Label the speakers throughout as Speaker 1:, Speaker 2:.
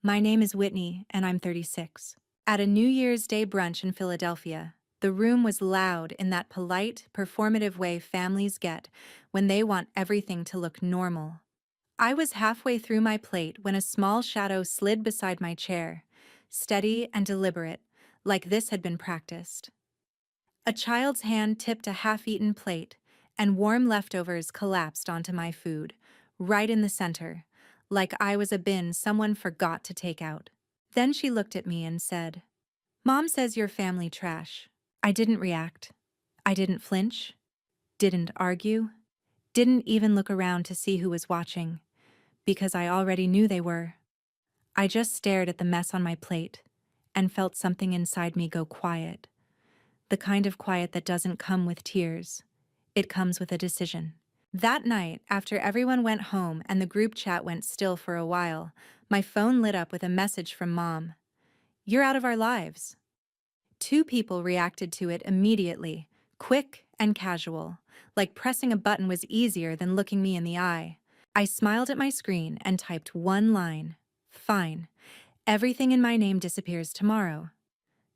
Speaker 1: My name is Whitney, and I'm 36. At a New Year's Day brunch in Philadelphia, the room was loud in that polite, performative way families get when they want everything to look normal. I was halfway through my plate when a small shadow slid beside my chair, steady and deliberate, like this had been practiced. A child's hand tipped a half-eaten plate, and warm leftovers collapsed onto my food, right in the center, like I was a bin someone forgot to take out. Then she looked at me and said, "Mom says you're family trash." I didn't react. I didn't flinch, didn't argue, didn't even look around to see who was watching, because I already knew they were. I just stared at the mess on my plate and felt something inside me go quiet. The kind of quiet that doesn't come with tears. It comes with a decision. That night, after everyone went home and the group chat went still for a while, my phone lit up with a message from Mom. "You're out of our lives." Two people reacted to it immediately, quick and casual, like pressing a button was easier than looking me in the eye. I smiled at my screen and typed one line. "Fine. Everything in my name disappears tomorrow."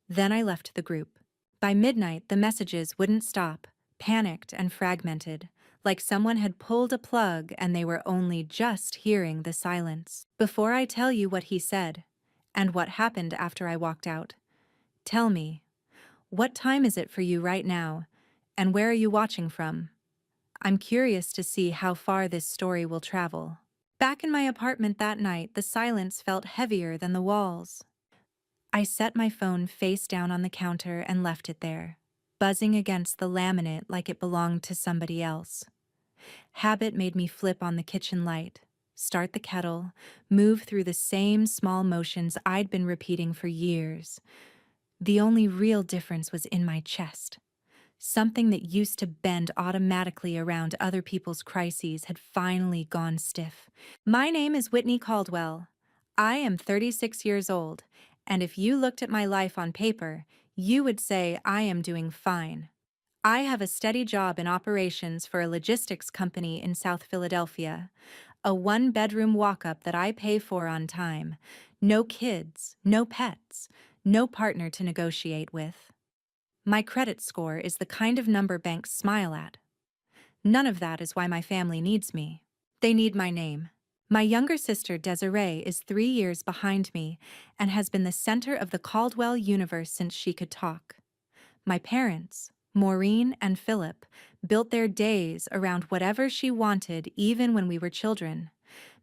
Speaker 1: Then I left the group. By midnight, the messages wouldn't stop, panicked and fragmented, like someone had pulled a plug and they were only just hearing the silence. Before I tell you what he said, and what happened after I walked out, tell me, what time is it for you right now, and where are you watching from? I'm curious to see how far this story will travel. Back in my apartment that night, the silence felt heavier than the walls. I set my phone face down on the counter and left it there, buzzing against the laminate like it belonged to somebody else. Habit made me flip on the kitchen light, start the kettle, move through the same small motions I'd been repeating for years. The only real difference was in my chest. Something that used to bend automatically around other people's crises had finally gone stiff. My name is Whitney Caldwell. I am 36 years old, and if you looked at my life on paper, you would say I am doing fine. I have a steady job in operations for a logistics company in South Philadelphia, a one-bedroom walk-up that I pay for on time, no kids, no pets, no partner to negotiate with. My credit score is the kind of number banks smile at. None of that is why my family needs me. They need my name. My younger sister Desiree is 3 years behind me and has been the center of the Caldwell universe since she could talk. My parents, Maureen and Philip, built their days around whatever she wanted even when we were children.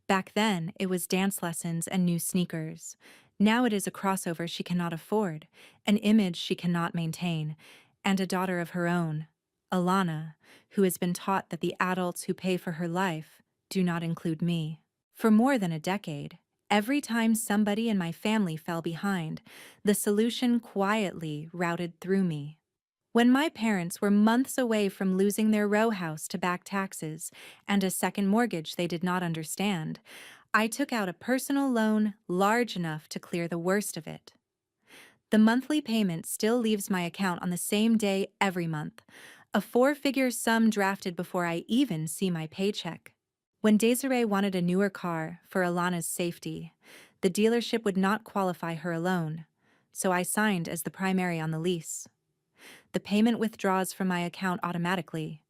Speaker 1: Back then, it was dance lessons and new sneakers. Now it is a crossover she cannot afford, an image she cannot maintain, and a daughter of her own, Alana, who has been taught that the adults who pay for her life do not include me. For more than a decade, every time somebody in my family fell behind, the solution quietly routed through me. When my parents were months away from losing their row house to back taxes and a second mortgage they did not understand, I took out a personal loan large enough to clear the worst of it. The monthly payment still leaves my account on the same day every month, a four-figure sum drafted before I even see my paycheck. When Desiree wanted a newer car for Alana's safety, the dealership would not qualify her alone, so I signed as the primary on the lease. The payment withdraws from my account automatically.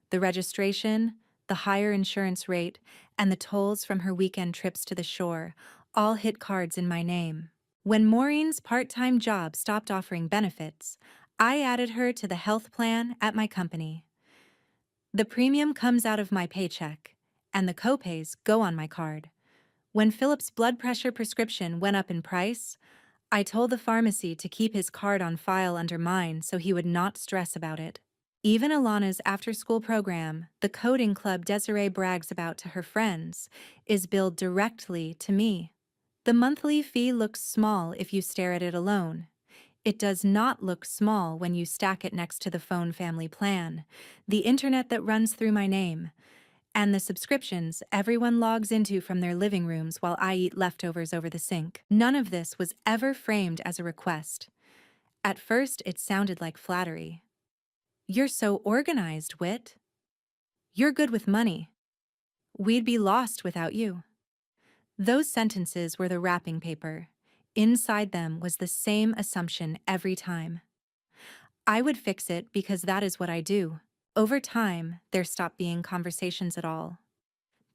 Speaker 1: The registration, the higher insurance rate, and the tolls from her weekend trips to the shore all hit cards in my name. When Maureen's part-time job stopped offering benefits, I added her to the health plan at my company. The premium comes out of my paycheck, and the copays go on my card. When Philip's blood pressure prescription went up in price, I told the pharmacy to keep his card on file under mine so he would not stress about it. Even Alana's after-school program, the coding club Desiree brags about to her friends, is billed directly to me. The monthly fee looks small if you stare at it alone. It does not look small when you stack it next to the phone family plan, the internet that runs through my name, and the subscriptions everyone logs into from their living rooms while I eat leftovers over the sink. None of this was ever framed as a request. At first, it sounded like flattery. "You're so organized, Whit. You're good with money. We'd be lost without you." Those sentences were the wrapping paper. Inside them was the same assumption every time. I would fix it because that is what I do. Over time, there stopped being conversations at all.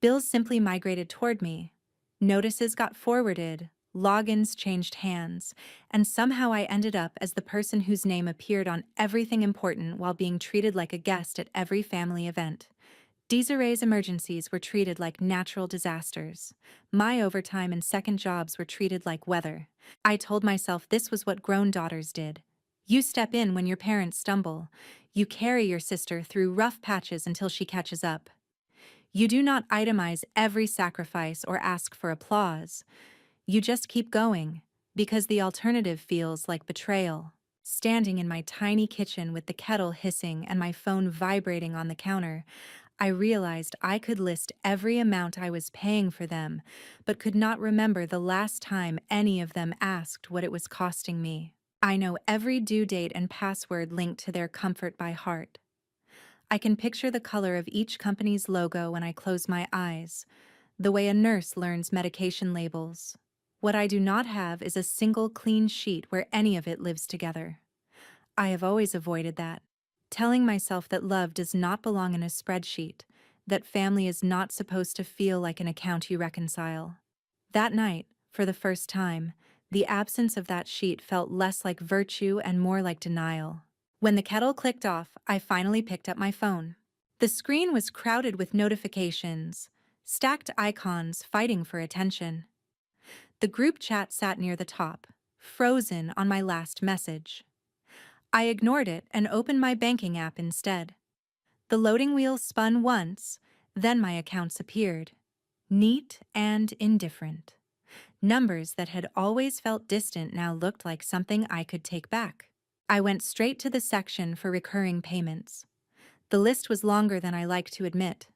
Speaker 1: Bills simply migrated toward me. Notices got forwarded, logins changed hands, and somehow I ended up as the person whose name appeared on everything important while being treated like a guest at every family event. Desiree's emergencies were treated like natural disasters. My overtime and second jobs were treated like weather. I told myself this was what grown daughters did. You step in when your parents stumble. You carry your sister through rough patches until she catches up. You do not itemize every sacrifice or ask for applause. You just keep going, because the alternative feels like betrayal. Standing in my tiny kitchen with the kettle hissing and my phone vibrating on the counter, I realized I could list every amount I was paying for them, but could not remember the last time any of them asked what it was costing me. I know every due date and password linked to their comfort by heart. I can picture the color of each company's logo when I close my eyes, the way a nurse learns medication labels. What I do not have is a single clean sheet where any of it lives together. I have always avoided that, telling myself that love does not belong in a spreadsheet, that family is not supposed to feel like an account you reconcile. That night, for the first time, the absence of that sheet felt less like virtue and more like denial. When the kettle clicked off, I finally picked up my phone. The screen was crowded with notifications, stacked icons fighting for attention. The group chat sat near the top, frozen on my last message. I ignored it and opened my banking app instead. The loading wheel spun once, then my accounts appeared. Neat and indifferent. Numbers that had always felt distant now looked like something I could take back. I went straight to the section for recurring payments. The list was longer than I like to admit.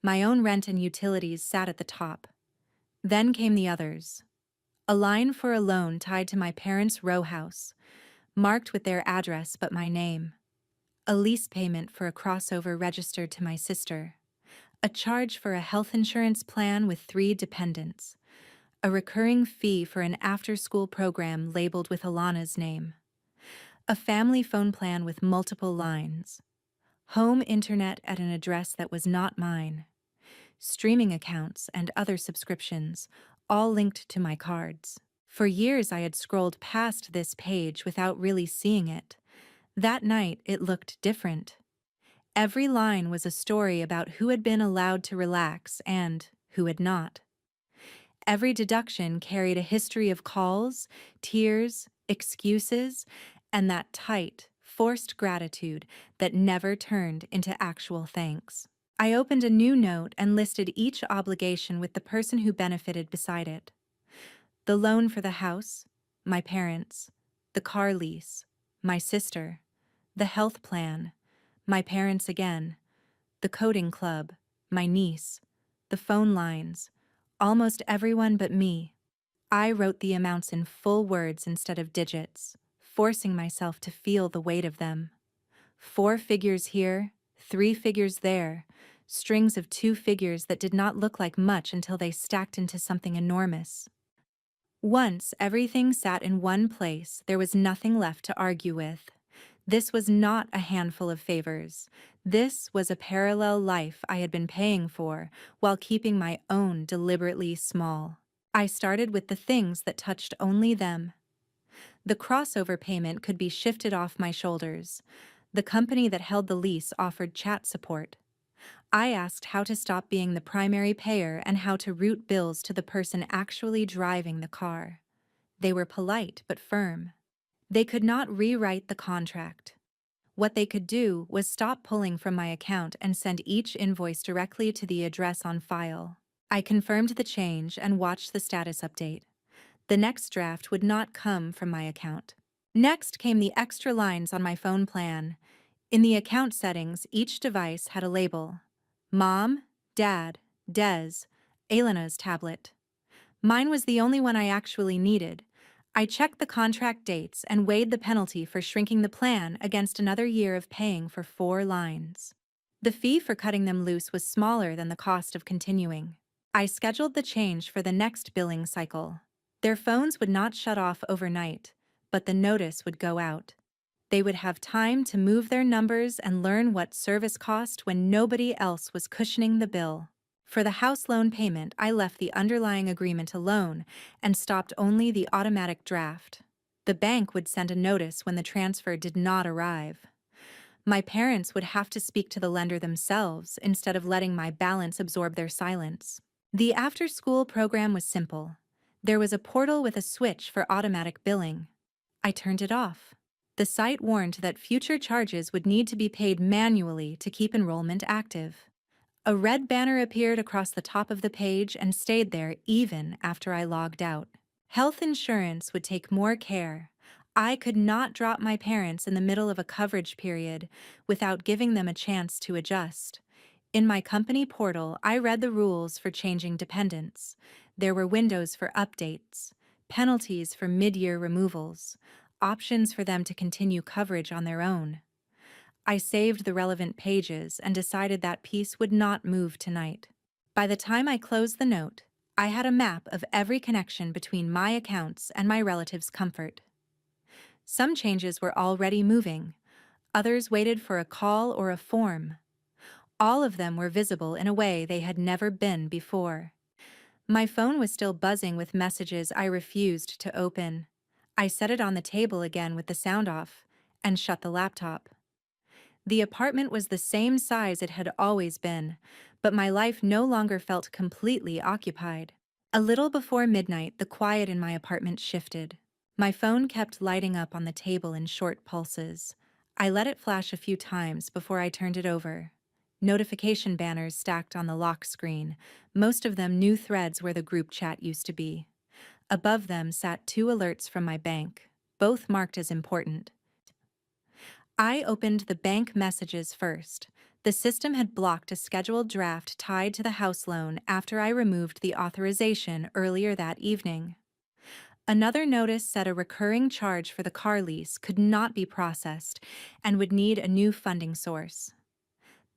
Speaker 1: My own rent and utilities sat at the top. Then came the others. A line for a loan tied to my parents' row house, marked with their address but my name. A lease payment for a crossover registered to my sister. A charge for a health insurance plan with 3 dependents. A recurring fee for an after-school program labeled with Alana's name. A family phone plan with multiple lines. Home internet at an address that was not mine. Streaming accounts and other subscriptions, all linked to my cards. For years I had scrolled past this page without really seeing it. That night it looked different. Every line was a story about who had been allowed to relax and who had not. Every deduction carried a history of calls, tears, excuses, and that tight, forced gratitude that never turned into actual thanks. I opened a new note and listed each obligation with the person who benefited beside it. The loan for the house, my parents, the car lease, my sister, the health plan, my parents again, the coding club, my niece, the phone lines, almost everyone but me. I wrote the amounts in full words instead of digits, forcing myself to feel the weight of them. 4 figures here, 3 figures there, strings of 2 figures that did not look like much until they stacked into something enormous. Once everything sat in one place, there was nothing left to argue with. This was not a handful of favors. This was a parallel life I had been paying for, while keeping my own deliberately small. I started with the things that touched only them. The crossover payment could be shifted off my shoulders. The company that held the lease offered chat support. I asked how to stop being the primary payer and how to route bills to the person actually driving the car. They were polite but firm. They could not rewrite the contract. What they could do was stop pulling from my account and send each invoice directly to the address on file. I confirmed the change and watched the status update. The next draft would not come from my account. Next came the extra lines on my phone plan. In the account settings, each device had a label. Mom, Dad, Des, Elena's tablet. Mine was the only one I actually needed. I checked the contract dates and weighed the penalty for shrinking the plan against another year of paying for 4 lines. The fee for cutting them loose was smaller than the cost of continuing. I scheduled the change for the next billing cycle. Their phones would not shut off overnight, but the notice would go out. They would have time to move their numbers and learn what service cost when nobody else was cushioning the bill. For the house loan payment, I left the underlying agreement alone and stopped only the automatic draft. The bank would send a notice when the transfer did not arrive. My parents would have to speak to the lender themselves instead of letting my balance absorb their silence. The after-school program was simple. There was a portal with a switch for automatic billing. I turned it off. The site warned that future charges would need to be paid manually to keep enrollment active. A red banner appeared across the top of the page and stayed there even after I logged out. Health insurance would take more care. I could not drop my parents in the middle of a coverage period without giving them a chance to adjust. In my company portal, I read the rules for changing dependents. There were windows for updates, penalties for mid-year removals, options for them to continue coverage on their own. I saved the relevant pages and decided that piece would not move tonight. By the time I closed the note, I had a map of every connection between my accounts and my relatives' comfort. Some changes were already moving. Others waited for a call or a form. All of them were visible in a way they had never been before. My phone was still buzzing with messages I refused to open. I set it on the table again with the sound off and shut the laptop. The apartment was the same size it had always been, but my life no longer felt completely occupied. A little before midnight, the quiet in my apartment shifted. My phone kept lighting up on the table in short pulses. I let it flash a few times before I turned it over. Notification banners stacked on the lock screen, most of them new threads where the group chat used to be. Above them sat 2 alerts from my bank, both marked as important. I opened the bank messages first. The system had blocked a scheduled draft tied to the house loan after I removed the authorization earlier that evening. Another notice said a recurring charge for the car lease could not be processed and would need a new funding source.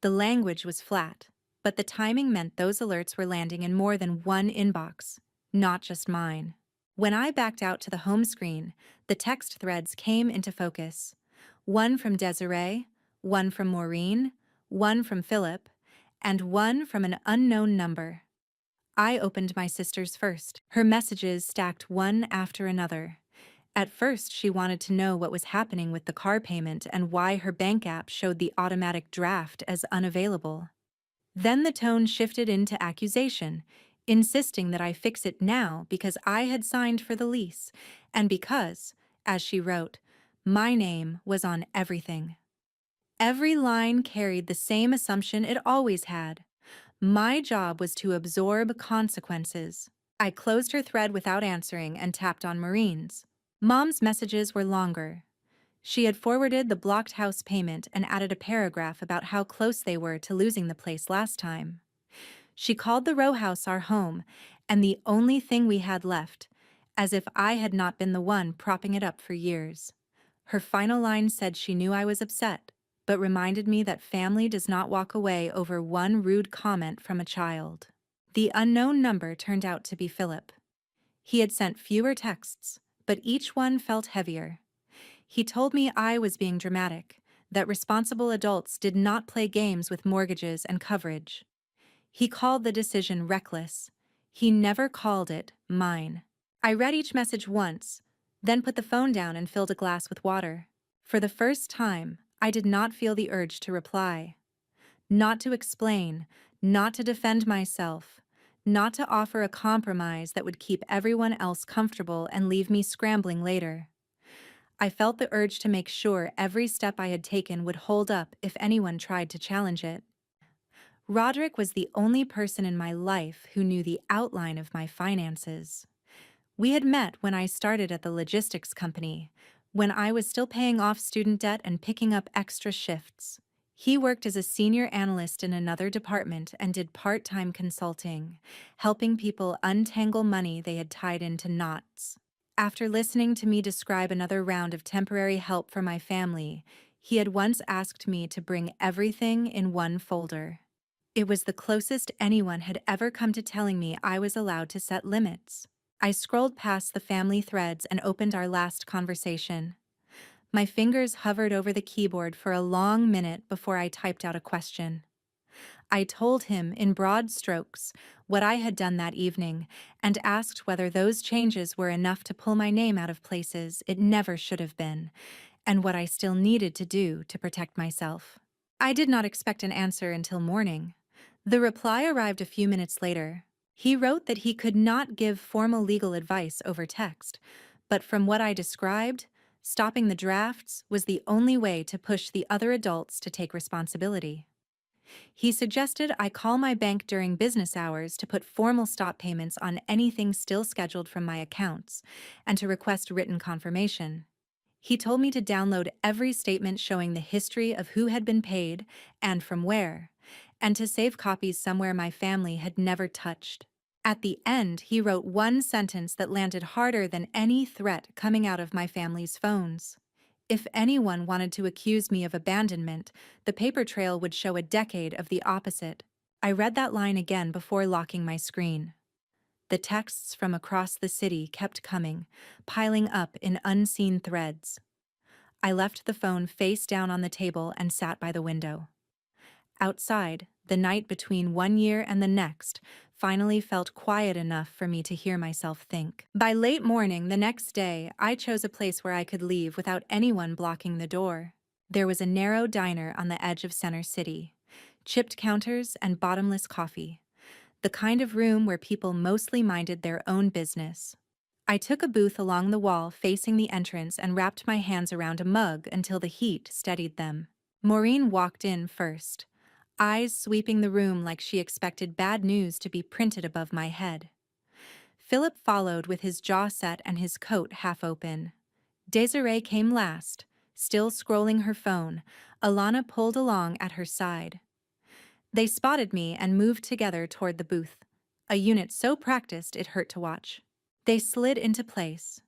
Speaker 1: The language was flat, but the timing meant those alerts were landing in more than one inbox, not just mine. When I backed out to the home screen, the text threads came into focus. One from Desiree, one from Maureen, one from Philip, and one from an unknown number. I opened my sister's first. Her messages stacked one after another. At first, she wanted to know what was happening with the car payment and why her bank app showed the automatic draft as unavailable. Then the tone shifted into accusation, insisting that I fix it now because I had signed for the lease, and because, as she wrote, my name was on everything. Every line carried the same assumption it always had. My job was to absorb consequences. I closed her thread without answering and tapped on Maureen's. Mom's messages were longer. She had forwarded the blocked house payment and added a paragraph about how close they were to losing the place last time. She called the row house our home and the only thing we had left, as if I had not been the one propping it up for years. Her final line said she knew I was upset, but reminded me that family does not walk away over one rude comment from a child. The unknown number turned out to be Philip. He had sent fewer texts, but each one felt heavier. He told me I was being dramatic, that responsible adults did not play games with mortgages and coverage. He called the decision reckless. He never called it mine. I read each message once, then put the phone down and filled a glass with water. For the first time, I did not feel the urge to reply. Not to explain, not to defend myself, not to offer a compromise that would keep everyone else comfortable and leave me scrambling later. I felt the urge to make sure every step I had taken would hold up if anyone tried to challenge it. Roderick was the only person in my life who knew the outline of my finances. We had met when I started at the logistics company, when I was still paying off student debt and picking up extra shifts. He worked as a senior analyst in another department and did part-time consulting, helping people untangle money they had tied into knots. After listening to me describe another round of temporary help for my family, he had once asked me to bring everything in one folder. It was the closest anyone had ever come to telling me I was allowed to set limits. I scrolled past the family threads and opened our last conversation. My fingers hovered over the keyboard for a long minute before I typed out a question. I told him in broad strokes what I had done that evening and asked whether those changes were enough to pull my name out of places it never should have been, and what I still needed to do to protect myself. I did not expect an answer until morning. The reply arrived a few minutes later. He wrote that he could not give formal legal advice over text, but from what I described, stopping the drafts was the only way to push the other adults to take responsibility. He suggested I call my bank during business hours to put formal stop payments on anything still scheduled from my accounts, and to request written confirmation. He told me to download every statement showing the history of who had been paid and from where, and to save copies somewhere my family had never touched. At the end, he wrote one sentence that landed harder than any threat coming out of my family's phones. If anyone wanted to accuse me of abandonment, the paper trail would show a decade of the opposite. I read that line again before locking my screen. The texts from across the city kept coming, piling up in unseen threads. I left the phone face down on the table and sat by the window. Outside, the night between one year and the next finally felt quiet enough for me to hear myself think. By late morning the next day, I chose a place where I could leave without anyone blocking the door. There was a narrow diner on the edge of Center City, chipped counters and bottomless coffee, the kind of room where people mostly minded their own business. I took a booth along the wall facing the entrance and wrapped my hands around a mug until the heat steadied them. Maureen walked in first, eyes sweeping the room like she expected bad news to be printed above my head. Philip followed with his jaw set and his coat half open. Desiree came last, still scrolling her phone. Alana pulled along at her side. They spotted me and moved together toward the booth, a unit so practiced it hurt to watch. They slid into place.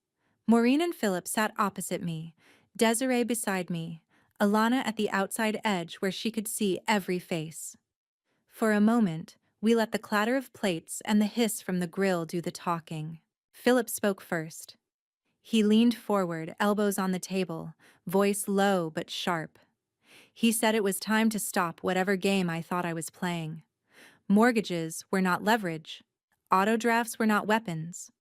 Speaker 1: Maureen and Philip sat opposite me, Desiree beside me, Alana at the outside edge where she could see every face. For a moment, we let the clatter of plates and the hiss from the grill do the talking. Philip spoke first. He leaned forward, elbows on the table, voice low but sharp. He said it was time to stop whatever game I thought I was playing. Mortgages were not leverage. Auto drafts were not weapons.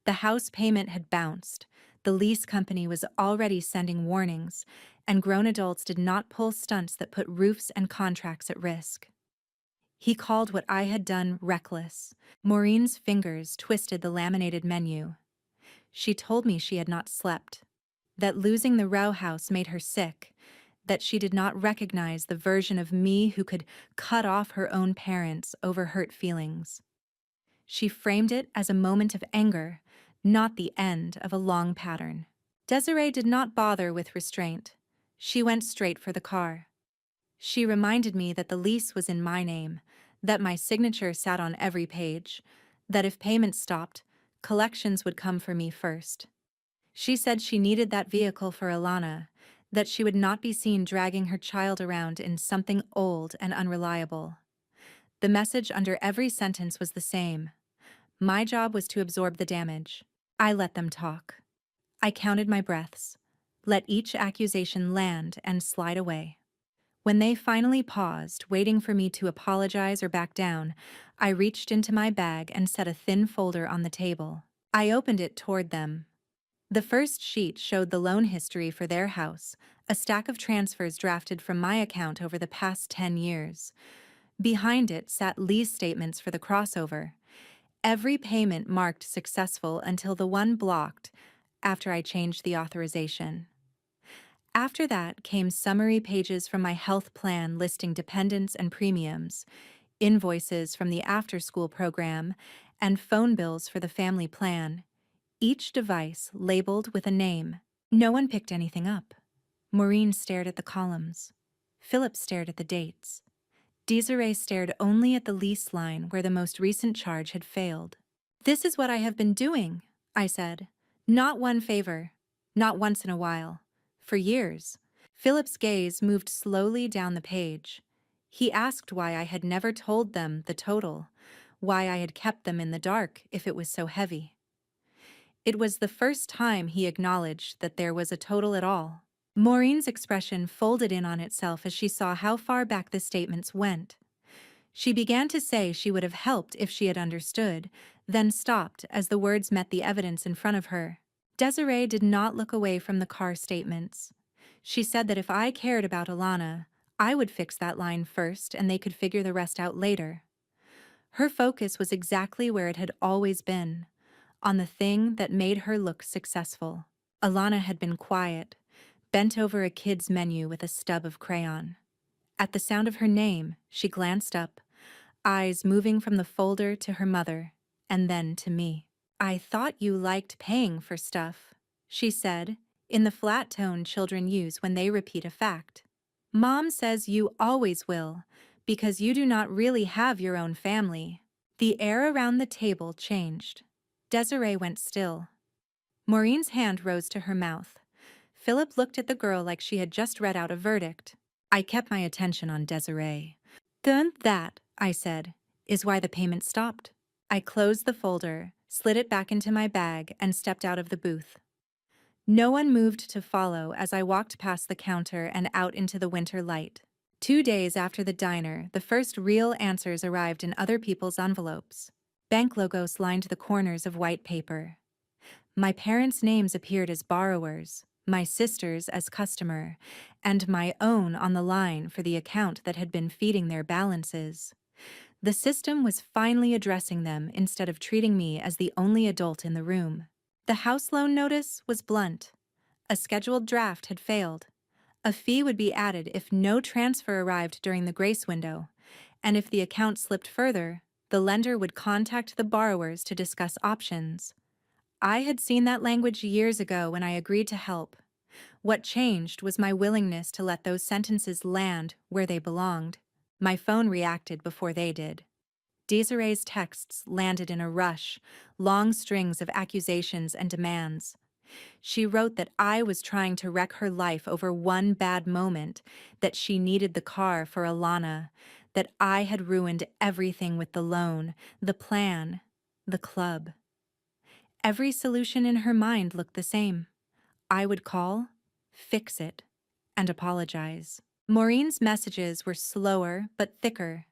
Speaker 1: The house payment had bounced. The lease company was already sending warnings, and grown adults did not pull stunts that put roofs and contracts at risk. He called what I had done reckless. Maureen's fingers twisted the laminated menu. She told me she had not slept, that losing the row house made her sick, that she did not recognize the version of me who could cut off her own parents over hurt feelings. She framed it as a moment of anger, not the end of a long pattern. Desiree did not bother with restraint. She went straight for the car. She reminded me that the lease was in my name, that my signature sat on every page, that if payments stopped, collections would come for me first. She said she needed that vehicle for Alana, that she would not be seen dragging her child around in something old and unreliable. The message under every sentence was the same. My job was to absorb the damage. I let them talk. I counted my breaths, let each accusation land and slide away. When they finally paused, waiting for me to apologize or back down, I reached into my bag and set a thin folder on the table. I opened it toward them. The first sheet showed the loan history for their house, a stack of transfers drafted from my account over the past 10 years. Behind it sat lease statements for the crossover. Every payment marked successful until the one blocked after I changed the authorization. After that came summary pages from my health plan listing dependents and premiums, invoices from the after-school program, and phone bills for the family plan, each device labeled with a name. No one picked anything up. Maureen stared at the columns. Philip stared at the dates. Desiree stared only at the lease line where the most recent charge had failed. "This is what I have been doing," I said. "Not one favor. Not once in a while. For years." Philip's gaze moved slowly down the page. He asked why I had never told them the total, why I had kept them in the dark if it was so heavy. It was the first time he acknowledged that there was a total at all. Maureen's expression folded in on itself as she saw how far back the statements went. She began to say she would have helped if she had understood, then stopped as the words met the evidence in front of her. Desiree did not look away from the car statements. She said that if I cared about Alana, I would fix that line first and they could figure the rest out later. Her focus was exactly where it had always been, on the thing that made her look successful. Alana had been quiet, bent over a kid's menu with a stub of crayon. At the sound of her name, she glanced up, eyes moving from the folder to her mother, and then to me. "I thought you liked paying for stuff," she said, in the flat tone children use when they repeat a fact. "Mom says you always will, because you do not really have your own family." The air around the table changed. Desiree went still. Maureen's hand rose to her mouth. Philip looked at the girl like she had just read out a verdict. I kept my attention on Desiree. "Then that," I said, "is why the payment stopped." I closed the folder, slid it back into my bag, and stepped out of the booth. No one moved to follow as I walked past the counter and out into the winter light. 2 days after the diner, the first real answers arrived in other people's envelopes. Bank logos lined the corners of white paper. My parents' names appeared as borrowers, my sister's as customer, and my own on the line for the account that had been feeding their balances. The system was finally addressing them instead of treating me as the only adult in the room. The house loan notice was blunt. A scheduled draft had failed. A fee would be added if no transfer arrived during the grace window, and if the account slipped further, the lender would contact the borrowers to discuss options. I had seen that language years ago when I agreed to help. What changed was my willingness to let those sentences land where they belonged. My phone reacted before they did. Desiree's texts landed in a rush, long strings of accusations and demands. She wrote that I was trying to wreck her life over one bad moment, that she needed the car for Alana, that I had ruined everything with the loan, the plan, the club. Every solution in her mind looked the same. I would call, fix it, and apologize. Maureen's messages were slower but thicker.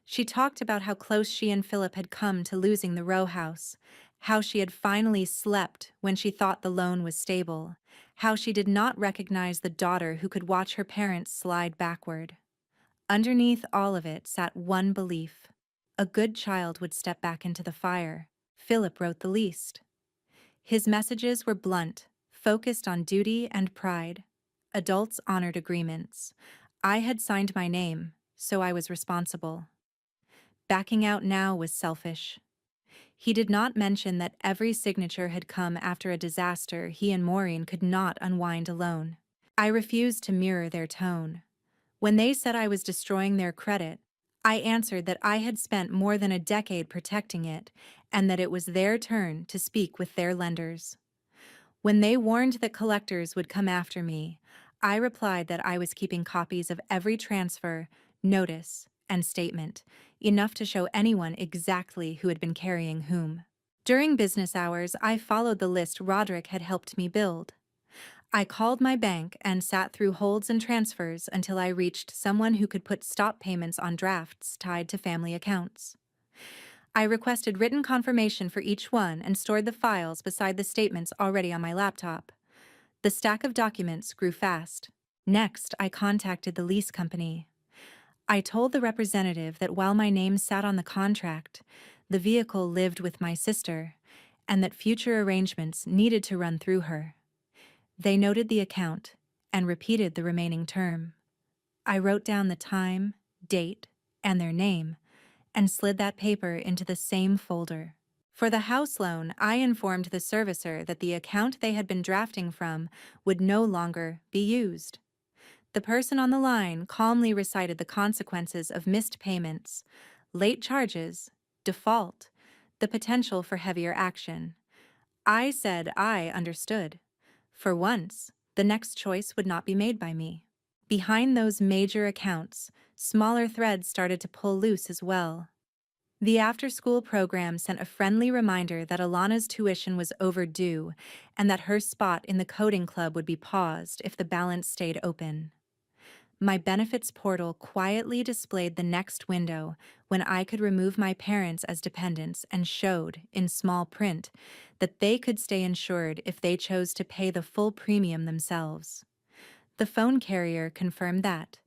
Speaker 1: She talked about how close she and Philip had come to losing the row house, how she had finally slept when she thought the loan was stable, how she did not recognize the daughter who could watch her parents slide backward. Underneath all of it sat one belief: a good child would step back into the fire. Philip wrote the least. His messages were blunt, focused on duty and pride. Adults honored agreements. I had signed my name, so I was responsible. Backing out now was selfish. He did not mention that every signature had come after a disaster he and Maureen could not unwind alone. I refused to mirror their tone. When they said I was destroying their credit, I answered that I had spent more than a decade protecting it and that it was their turn to speak with their lenders. When they warned that collectors would come after me, I replied that I was keeping copies of every transfer, notice, and statement, enough to show anyone exactly who had been carrying whom. During business hours, I followed the list Roderick had helped me build. I called my bank and sat through holds and transfers until I reached someone who could put stop payments on drafts tied to family accounts. I requested written confirmation for each one and stored the files beside the statements already on my laptop. The stack of documents grew fast. Next, I contacted the lease company. I told the representative that while my name sat on the contract, the vehicle lived with my sister, and that future arrangements needed to run through her. They noted the account and repeated the remaining term. I wrote down the time, date, and their name, and slid that paper into the same folder. For the house loan, I informed the servicer that the account they had been drafting from would no longer be used. The person on the line calmly recited the consequences of missed payments, late charges, default, the potential for heavier action. I said I understood. For once, the next choice would not be made by me. Behind those major accounts Smaller threads started to pull loose as well. The after-school program sent a friendly reminder that Alana's tuition was overdue and that her spot in the coding club would be paused if the balance stayed open. My benefits portal quietly displayed the next window when I could remove my parents as dependents and showed, in small print, that they could stay insured if they chose to pay the full premium themselves. The phone carrier confirmed that,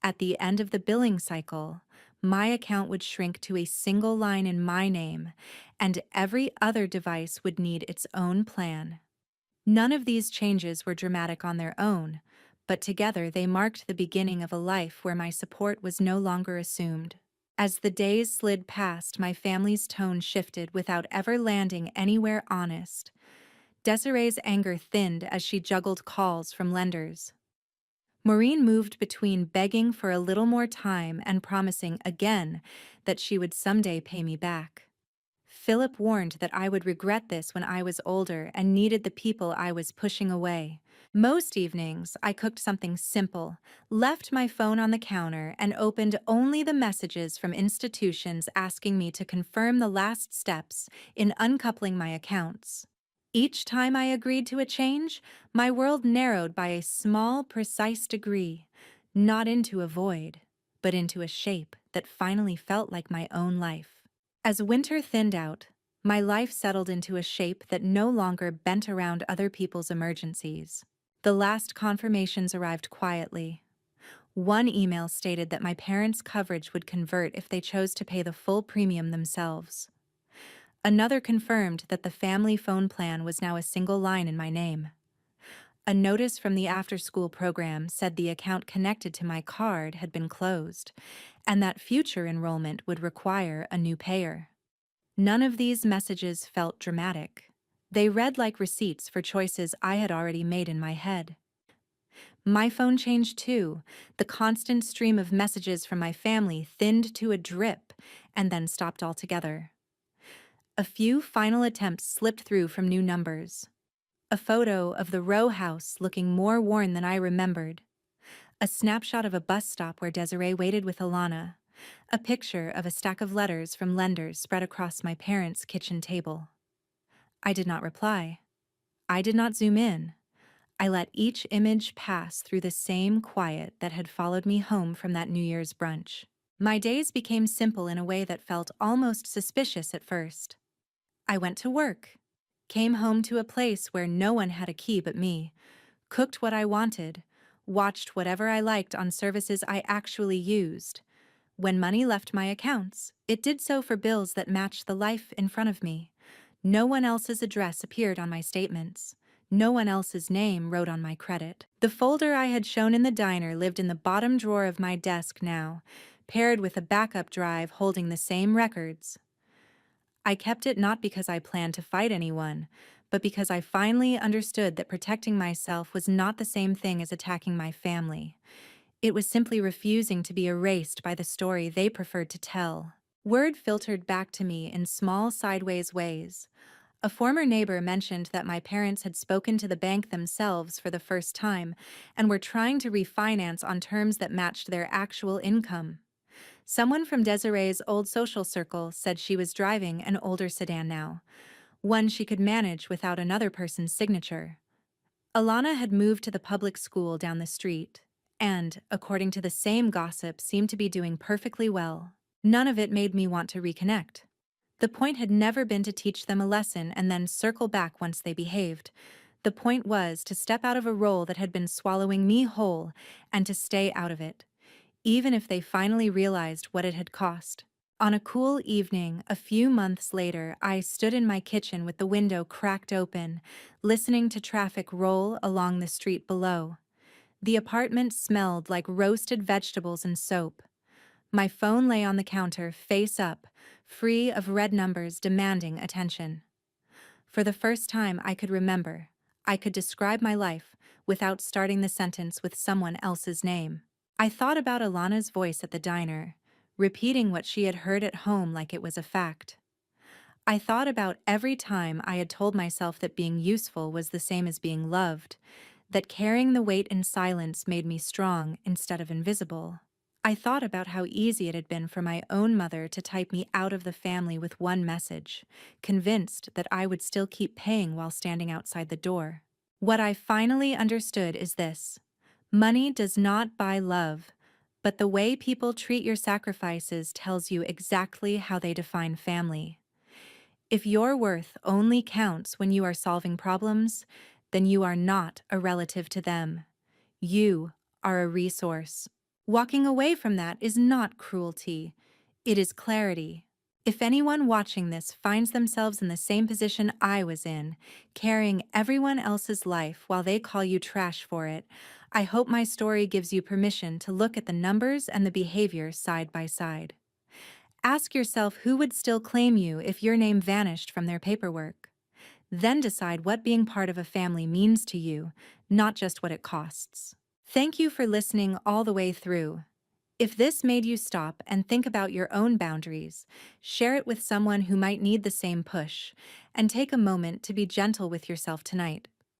Speaker 1: at the end of the billing cycle, my account would shrink to a single line in my name, and every other device would need its own plan. None of these changes were dramatic on their own, but together they marked the beginning of a life where my support was no longer assumed. As the days slid past, my family's tone shifted without ever landing anywhere honest. Desiree's anger thinned as she juggled calls from lenders. Maureen moved between begging for a little more time and promising again that she would someday pay me back. Philip warned that I would regret this when I was older and needed the people I was pushing away. Most evenings, I cooked something simple, left my phone on the counter, and opened only the messages from institutions asking me to confirm the last steps in uncoupling my accounts. Each time I agreed to a change, my world narrowed by a small, precise degree, not into a void, but into a shape that finally felt like my own life. As winter thinned out, my life settled into a shape that no longer bent around other people's emergencies. The last confirmations arrived quietly. One email stated that my parents' coverage would convert if they chose to pay the full premium themselves. Another confirmed that the family phone plan was now a single line in my name. A notice from the after-school program said the account connected to my card had been closed, and that future enrollment would require a new payer. None of these messages felt dramatic. They read like receipts for choices I had already made in my head. My phone changed too. The constant stream of messages from my family thinned to a drip and then stopped altogether. A few final attempts slipped through from new numbers. A photo of the row house looking more worn than I remembered. A snapshot of a bus stop where Desiree waited with Alana. A picture of a stack of letters from lenders spread across my parents' kitchen table. I did not reply. I did not zoom in. I let each image pass through the same quiet that had followed me home from that New Year's brunch. My days became simple in a way that felt almost suspicious at first. I went to work, came home to a place where no one had a key but me, cooked what I wanted, watched whatever I liked on services I actually used. When money left my accounts, it did so for bills that matched the life in front of me. No one else's address appeared on my statements. No one else's name wrote on my credit. The folder I had shown in the diner lived in the bottom drawer of my desk now, paired with a backup drive holding the same records. I kept it not because I planned to fight anyone, but because I finally understood that protecting myself was not the same thing as attacking my family. It was simply refusing to be erased by the story they preferred to tell. Word filtered back to me in small sideways ways. A former neighbor mentioned that my parents had spoken to the bank themselves for the first time and were trying to refinance on terms that matched their actual income. Someone from Desiree's old social circle said she was driving an older sedan now, one she could manage without another person's signature. Alana had moved to the public school down the street, and, according to the same gossip, seemed to be doing perfectly well. None of it made me want to reconnect. The point had never been to teach them a lesson and then circle back once they behaved. The point was to step out of a role that had been swallowing me whole and to stay out of it, even if they finally realized what it had cost. On a cool evening, a few months later, I stood in my kitchen with the window cracked open, listening to traffic roll along the street below. The apartment smelled like roasted vegetables and soap. My phone lay on the counter, face up, free of red numbers demanding attention. For the first time I could remember, I could describe my life without starting the sentence with someone else's name. I thought about Alana's voice at the diner, repeating what she had heard at home like it was a fact. I thought about every time I had told myself that being useful was the same as being loved, that carrying the weight in silence made me strong instead of invisible. I thought about how easy it had been for my own mother to type me out of the family with one message, convinced that I would still keep paying while standing outside the door. What I finally understood is this: money does not buy love, but the way people treat your sacrifices tells you exactly how they define family. If your worth only counts when you are solving problems, then you are not a relative to them. You are a resource. Walking away from that is not cruelty, it is clarity. If anyone watching this finds themselves in the same position I was in, carrying everyone else's life while they call you trash for it, I hope my story gives you permission to look at the numbers and the behavior side by side. Ask yourself who would still claim you if your name vanished from their paperwork. Then decide what being part of a family means to you, not just what it costs. Thank you for listening all the way through. If this made you stop and think about your own boundaries, share it with someone who might need the same push, and take a moment to be gentle with yourself tonight.